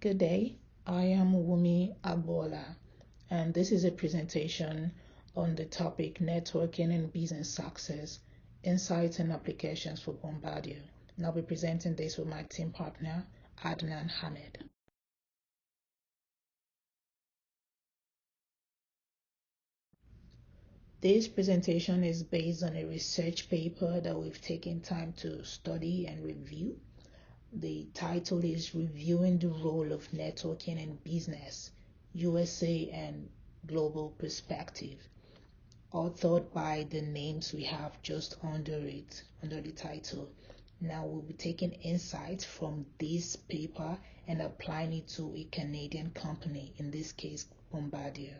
Good day, I am Wumi Agbola, and this is a presentation on the topic Networking and Business Success, Insights and Applications for Bombardier. And I'll be presenting this with my team partner, Adnan Hamid. This presentation is based on a research paper that we've taken time to study and review. The title is Reviewing the Role of Networking in Business, USA and Global Perspective, authored by the names we have just under it, under the title. Now we'll be taking insights from this paper and applying it to a Canadian company, in this case Bombardier.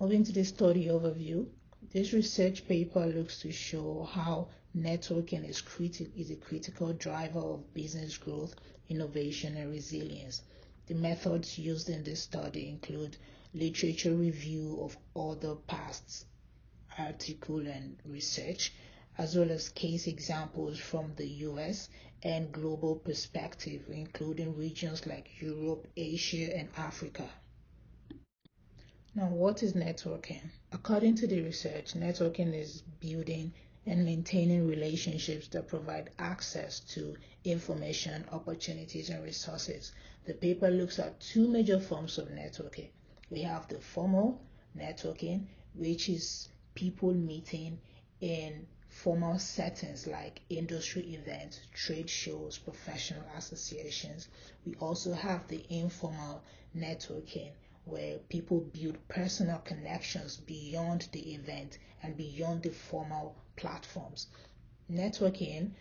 Moving to the study overview, this research paper looks to show how networking is a critical driver of business growth, innovation, and resilience. The methods used in this study include literature review of other past article and research, as well as case examples from the US and global perspective, including regions like Europe, Asia, and Africa. Now, what is networking? According to the research, networking is building and maintaining relationships that provide access to information, opportunities, and resources. The paper looks at two major forms of networking. We have the formal networking, which is people meeting in formal settings like industry events, trade shows, professional associations. We also have the informal networking, where people build personal connections beyond the event and beyond the formal platforms. Networking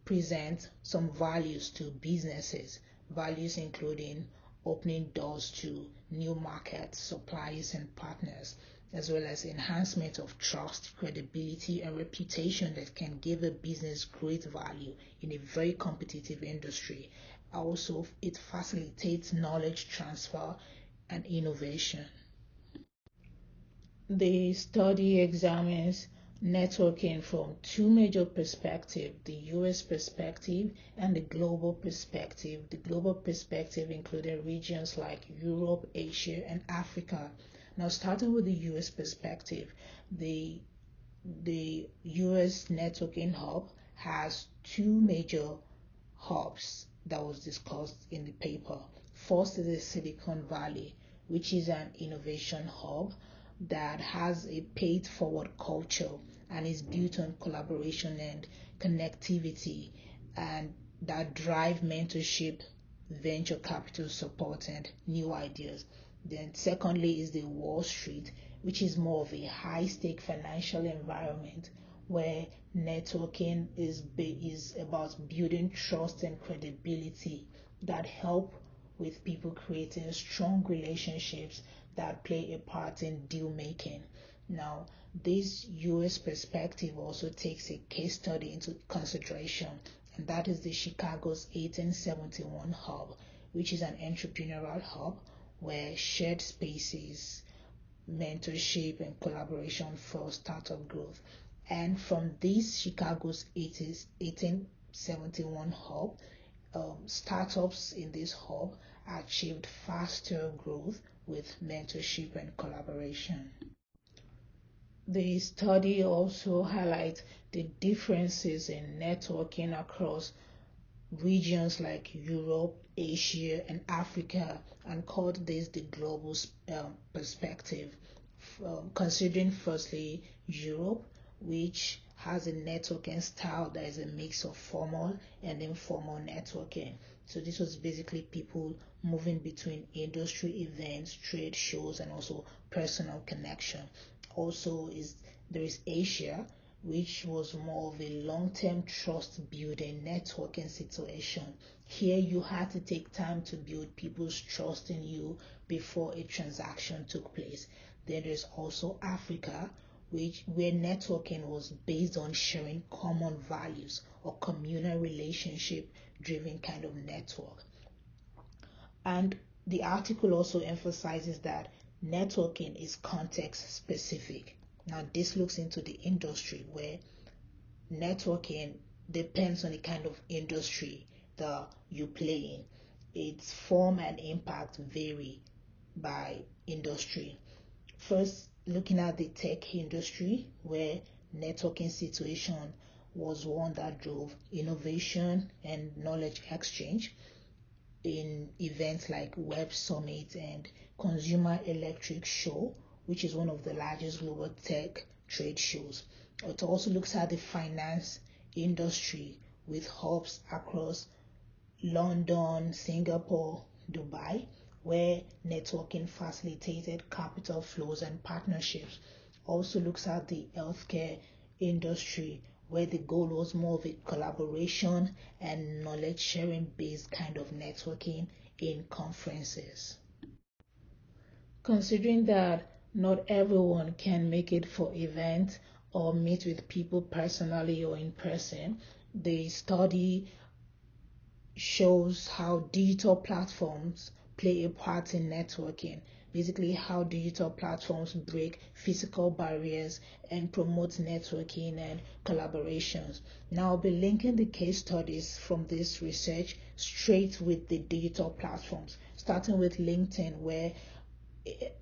presents some values to businesses, values including opening doors to new markets, suppliers, and partners, as well as enhancement of trust, credibility, and reputation that can give a business great value in a very competitive industry. Also, it facilitates knowledge transfer and innovation. The study examines networking from two major perspectives, the US perspective and the global perspective. The global perspective included regions like Europe, Asia, and Africa. Now, starting with the US perspective, the US networking hub has two major hubs that was discussed in the paper. First is the Silicon Valley, which is an innovation hub that has a paid forward culture and is built on collaboration and connectivity, and that drive mentorship, venture capital support, and new ideas. Then secondly is the Wall Street, which is more of a high stake financial environment where networking is about building trust and credibility that help with people creating strong relationships that play a part in deal making. Now, this US perspective also takes a case study into consideration, and that is the Chicago's 1871 hub, which is an entrepreneurial hub where shared spaces, mentorship, and collaboration for startup growth. And from this Chicago's 1871 hub, startups in this hub achieved faster growth with mentorship and collaboration. The study also highlights the differences in networking across regions like Europe, Asia, and Africa, and called this the global perspective, considering firstly Europe, which has a networking style that is a mix of formal and informal networking. So this was basically people moving between industry events, trade shows, and also personal connection. Also there is Asia, which was more of a long-term trust building networking situation. Here you had to take time to build people's trust in you before a transaction took place. Then there's also Africa, where networking was based on sharing common values or communal relationship driven kind of network. And the article also emphasizes that networking is context specific. Now this looks into the industry where networking depends on the kind of industry that you play in. its form and impact vary by industry. First, looking at the tech industry, where networking situation was one that drove innovation and knowledge exchange in events like Web Summit and Consumer Electric Show, which is one of the largest global tech trade shows. It also looks at the finance industry with hubs across London, Singapore, Dubai, where networking facilitated capital flows and partnerships. Also looks at the healthcare industry, where the goal was more of a collaboration and knowledge sharing based kind of networking in conferences. Considering that not everyone can make it for events or meet with people personally or in person, the study shows how digital platforms play a part in networking. Basically, how digital platforms break physical barriers and promote networking and collaborations. Now, I'll be linking the case studies from this research straight with the digital platforms, starting with LinkedIn, where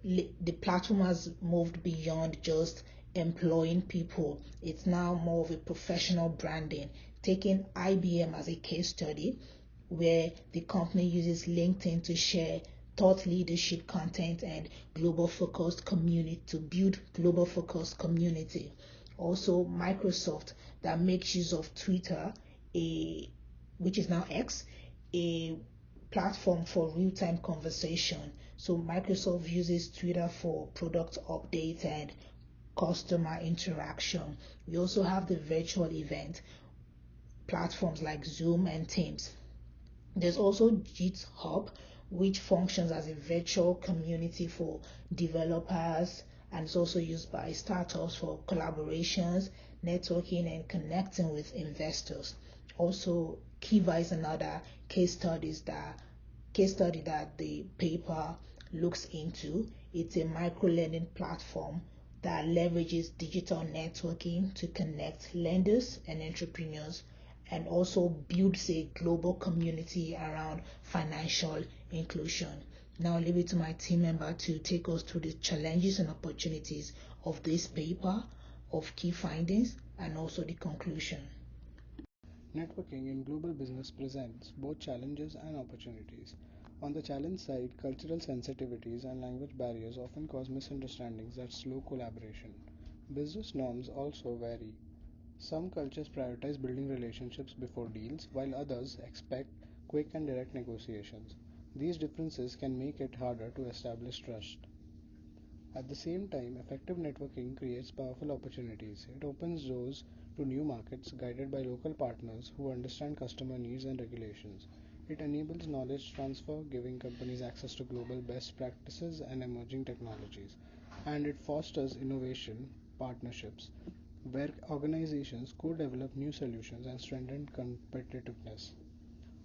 the platform has moved beyond just employing people. It's now more of a professional branding. Taking IBM as a case study, where the company uses LinkedIn to share thought leadership content and global focused community to build global focused community. Also, Microsoft that makes use of Twitter, a which is now X, a platform for real-time conversation. So Microsoft uses Twitter for product updates and customer interaction. We also have the virtual event platforms like Zoom and Teams. There's also GitHub, which functions as a virtual community for developers, and it's also used by startups for collaborations, networking, and connecting with investors. Also, Kiva is another case study that the paper looks into. It's a micro lending platform that leverages digital networking to connect lenders and entrepreneurs, and also builds a global community around financial inclusion. Now I'll leave it to my team member to take us through the challenges and opportunities of this paper, of key findings, and also the conclusion. Networking in global business presents both challenges and opportunities. On the challenge side, cultural sensitivities and language barriers often cause misunderstandings that slow collaboration. Business norms also vary. Some cultures prioritize building relationships before deals, while others expect quick and direct negotiations. These differences can make it harder to establish trust. At the same time, effective networking creates powerful opportunities. It opens doors to new markets guided by local partners who understand customer needs and regulations. It enables knowledge transfer, giving companies access to global best practices and emerging technologies. And it fosters innovation partnerships where organizations co-develop new solutions and strengthen competitiveness.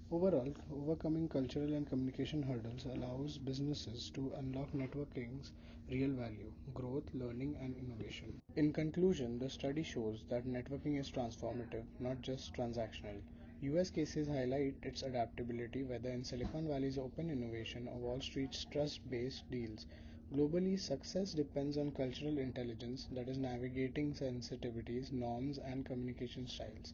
Overall, overcoming cultural and communication hurdles allows businesses to unlock networking's real value, growth, learning, and innovation. In conclusion, the study shows that networking is transformative, not just transactional. US cases highlight its adaptability, whether in Silicon Valley's open innovation or Wall Street's trust based deals. Globally, success depends on cultural intelligence, that is, navigating sensitivities, norms, and communication styles.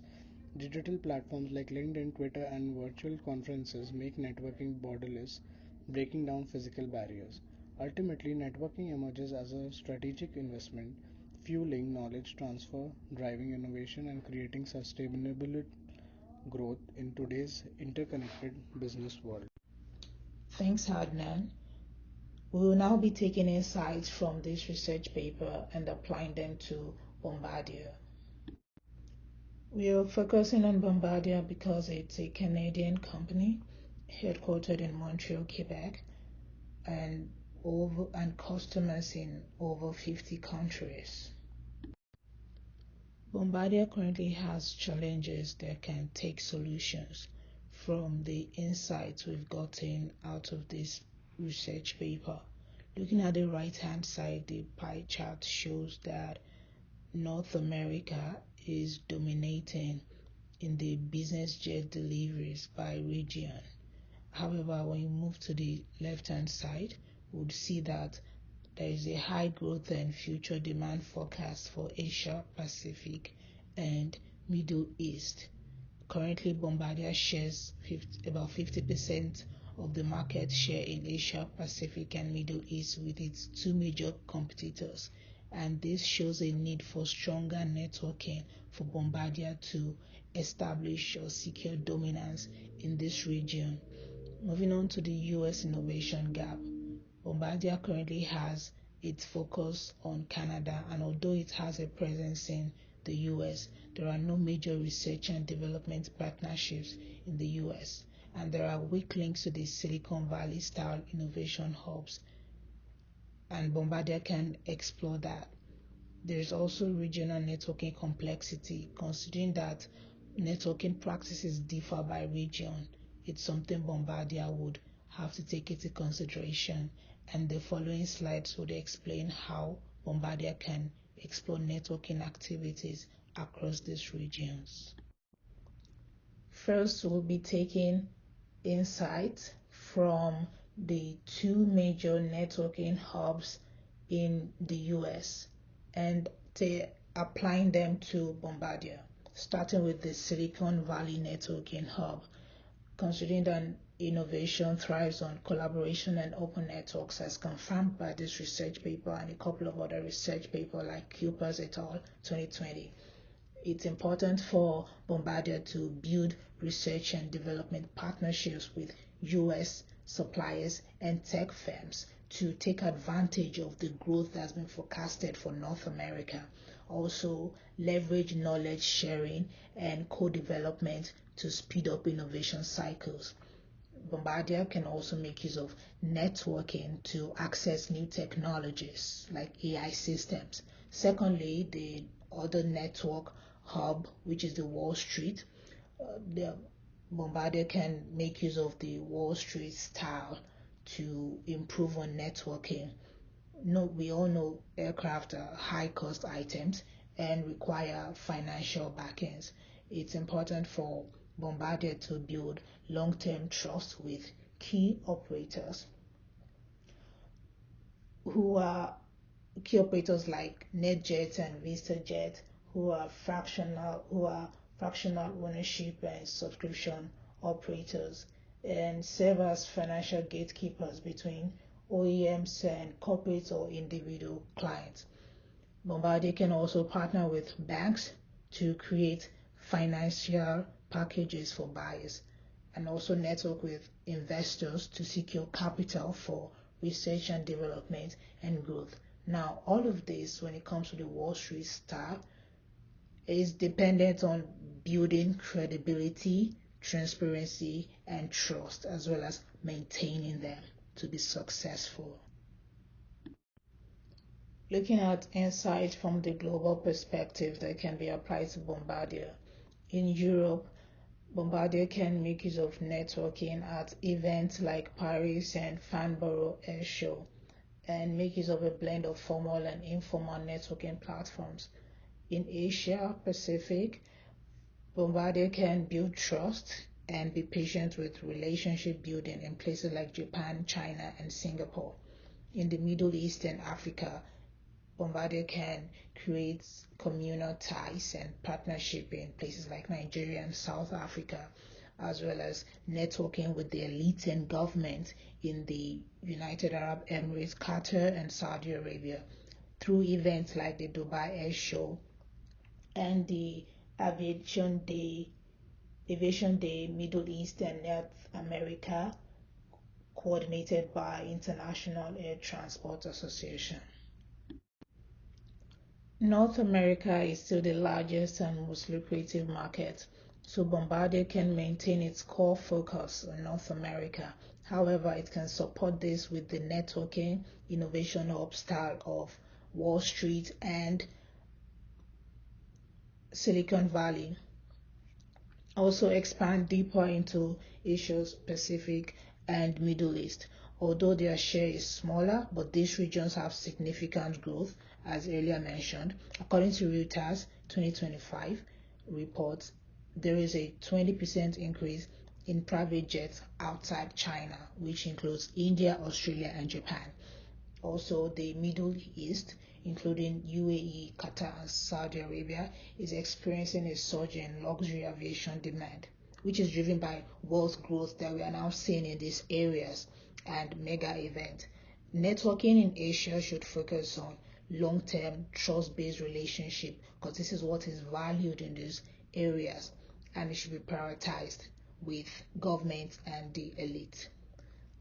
Digital platforms like LinkedIn, Twitter, and virtual conferences make networking borderless, breaking down physical barriers. Ultimately, networking emerges as a strategic investment, fueling knowledge transfer, driving innovation, and creating sustainable growth in today's interconnected business world. Thanks, Adnan. We will now be taking insights from this research paper and applying them to Bombardier. We are focusing on Bombardier because it's a Canadian company headquartered in Montreal, Quebec, and customers in over 50 countries. Bombardier currently has challenges that can take solutions from the insights we've gotten out of this research paper. Looking at the right hand side, the pie chart shows that North America is dominating in the business jet deliveries by region, However, when you move to the left-hand side, we would see that there is a high growth and future demand forecast for Asia Pacific and Middle East. Currently, Bombardier shares about 50% of the market share in Asia Pacific and Middle East with its two major competitors, and this shows a need for stronger networking for Bombardier to establish or secure dominance in this region. Moving on to the US innovation gap, Bombardier currently has its focus on Canada, and although it has a presence in the US, there are no major research and development partnerships in the US, and there are weak links to the Silicon Valley style innovation hubs, and Bombardier can explore that. There is also regional networking complexity, considering that networking practices differ by region. It's something Bombardier would have to take into consideration, and the following slides would explain how Bombardier can explore networking activities across these regions. First, we'll be taking insights from the two major networking hubs in the US and applying them to Bombardier, starting with the Silicon Valley Networking Hub. Considering that innovation thrives on collaboration and open networks, as confirmed by this research paper and a couple of other research papers like Cooper's et al. 2020. It's important for Bombardier to build research and development partnerships with US suppliers and tech firms to take advantage of the growth that's been forecasted for North America. Also, leverage knowledge sharing and co-development to speed up innovation cycles. Bombardier can also make use of networking to access new technologies like AI systems. Secondly, the other network hub, which is the Wall Street, the Bombardier can make use of the Wall Street style to improve on networking. No, we all know aircraft are high cost items and require financial backings. It's important for Bombardier to build long-term trust with key operators like NetJet and VistaJet, who are fractional ownership and subscription operators, and serve as financial gatekeepers between OEMs and corporate or individual clients. Bombardier can also partner with banks to create financial packages for buyers, and also network with investors to secure capital for research and development and growth. Now, all of this, when it comes to the Wall Street style, is dependent on building credibility, transparency, and trust, as well as maintaining them to be successful. Looking at insights from the global perspective that can be applied to Bombardier. In Europe, Bombardier can make use of networking at events like Paris and Farnborough Air Show, and make use of a blend of formal and informal networking platforms. In Asia Pacific, Bombardier can build trust and be patient with relationship building in places like Japan, China, and Singapore. In the Middle East and Africa, Bombardier can create communal ties and partnership in places like Nigeria and South Africa, as well as networking with the elite and government in the United Arab Emirates, Qatar, and Saudi Arabia through events like the Dubai Air Show and the Aviation Day Middle East and North America, coordinated by International Air Transport Association. North America is still the largest and most lucrative market, so Bombardier can maintain its core focus on North America. However, it can support this with the networking innovation hub style of Wall Street and Silicon Valley. Also expand deeper into Asia Pacific and Middle East. Although their share is smaller, but these regions have significant growth, as earlier mentioned. According to Reuters 2025 report, there is a 20% increase in private jets outside China, which includes India, Australia, and Japan. Also, the Middle East, including UAE, Qatar, and Saudi Arabia, is experiencing a surge in luxury aviation demand, which is driven by wealth growth that we are now seeing in these areas and mega events. Networking in Asia should focus on long-term trust-based relationship because this is what is valued in these areas and it should be prioritized with government and the elite.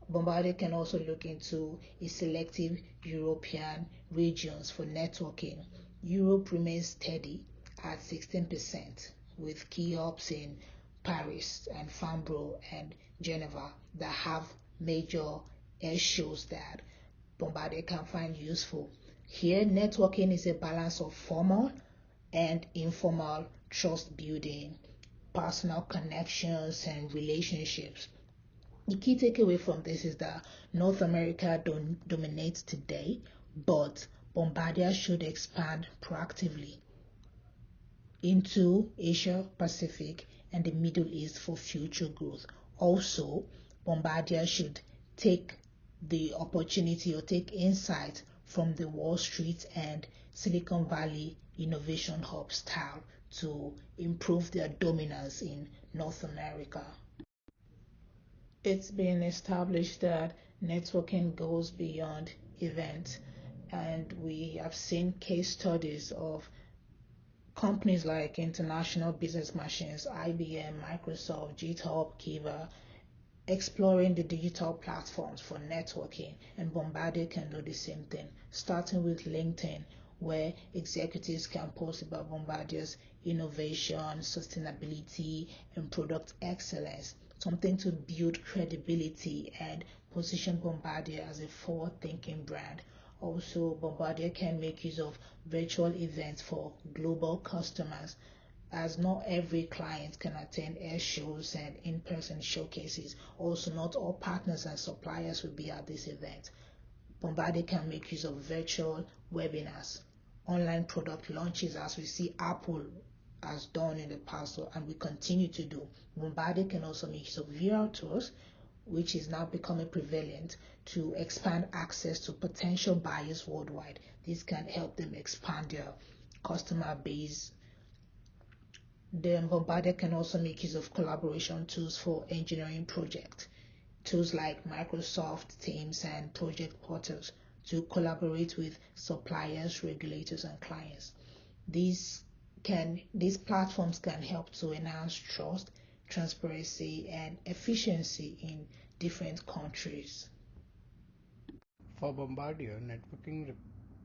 Bombardier can also look into a selective European regions for networking. Europe remains steady at 16% with key hubs in Paris and Farnborough and Geneva that have major air shows that Bombardier can find useful. Here, networking is a balance of formal and informal trust building, personal connections, and relationships. The key takeaway from this is that North America dominates today, but Bombardier should expand proactively into Asia Pacific and the Middle East for future growth. Also, Bombardier should take the opportunity or take insight from the Wall Street and Silicon Valley innovation hub style to improve their dominance in North America. It's been established that networking goes beyond events, and we have seen case studies of companies like International Business Machines, IBM, Microsoft, GitHub, Kiva, exploring the digital platforms for networking, and Bombardier can do the same thing, starting with LinkedIn, where executives can post about Bombardier's innovation, sustainability, and product excellence, something to build credibility and position Bombardier as a forward-thinking brand. Also, Bombardier can make use of virtual events for global customers as not every client can attend air shows and in-person showcases. Also, not all partners and suppliers will be at this event. Bombardier can make use of virtual webinars, online product launches as we see Apple has done in the past and we continue to do. Bombardier can also make use of VR tours, which is now becoming prevalent, to expand access to potential buyers worldwide. This can help them expand their customer base. Then Bombardier can also make use of collaboration tools for engineering projects. Tools like Microsoft Teams and project portals to collaborate with suppliers, regulators, and clients. These platforms can help to enhance trust, transparency, and efficiency in different countries. For Bombardier, networking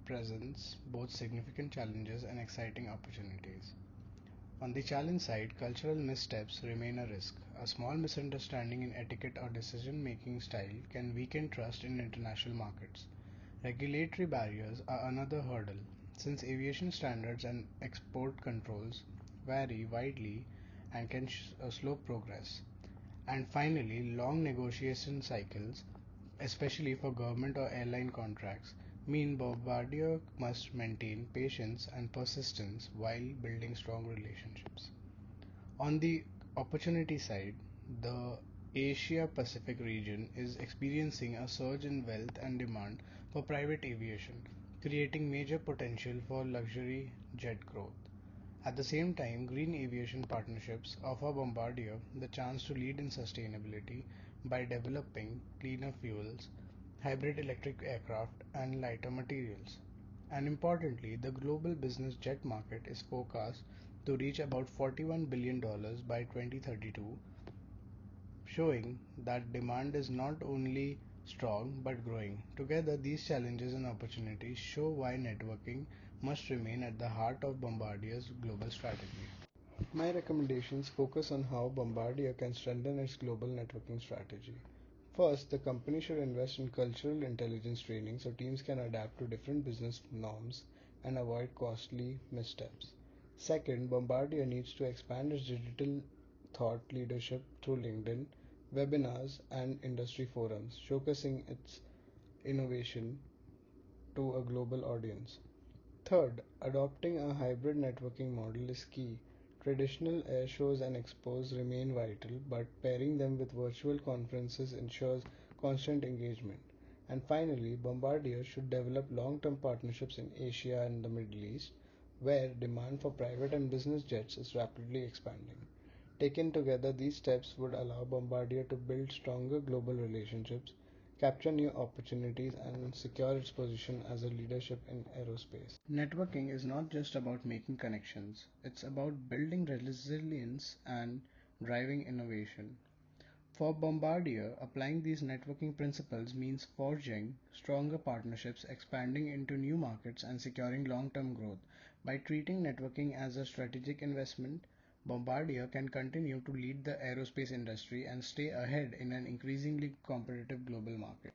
represents both significant challenges and exciting opportunities. On the challenge side, cultural missteps remain a risk. A small misunderstanding in etiquette or decision making style can weaken trust in international markets. Regulatory barriers are another hurdle, since aviation standards and export controls vary widely and can slow progress. And finally, long negotiation cycles, especially for government or airline contracts, mean Bombardier must maintain patience and persistence while building strong relationships. On the opportunity side, the Asia Pacific region is experiencing a surge in wealth and demand for private aviation, creating major potential for luxury jet growth. At the same time, green aviation partnerships offer Bombardier the chance to lead in sustainability by developing cleaner fuels, hybrid electric aircraft, and lighter materials. And importantly, the global business jet market is forecast to reach about $41 billion by 2032, showing that demand is not only strong but growing. Together, these challenges and opportunities show why networking must remain at the heart of Bombardier's global strategy. My recommendations focus on how Bombardier can strengthen its global networking strategy. First, the company should invest in cultural intelligence training so teams can adapt to different business norms and avoid costly missteps. Second, Bombardier needs to expand its digital thought leadership through LinkedIn, webinars, and industry forums, showcasing its innovation to a global audience. Third, adopting a hybrid networking model is key Traditional air shows and expos remain vital, but pairing them with virtual conferences ensures constant engagement. And finally, Bombardier should develop long-term partnerships in Asia and the Middle East, where demand for private and business jets is rapidly expanding. Taken together, these steps would allow Bombardier to build stronger global relationships, capture new opportunities, and secure its position as a leadership in aerospace. Networking is not just about making connections, it's about building resilience and driving innovation. For Bombardier, applying these networking principles means forging stronger partnerships, expanding into new markets, and securing long term growth. By treating networking as a strategic investment, Bombardier can continue to lead the aerospace industry and stay ahead in an increasingly competitive global market.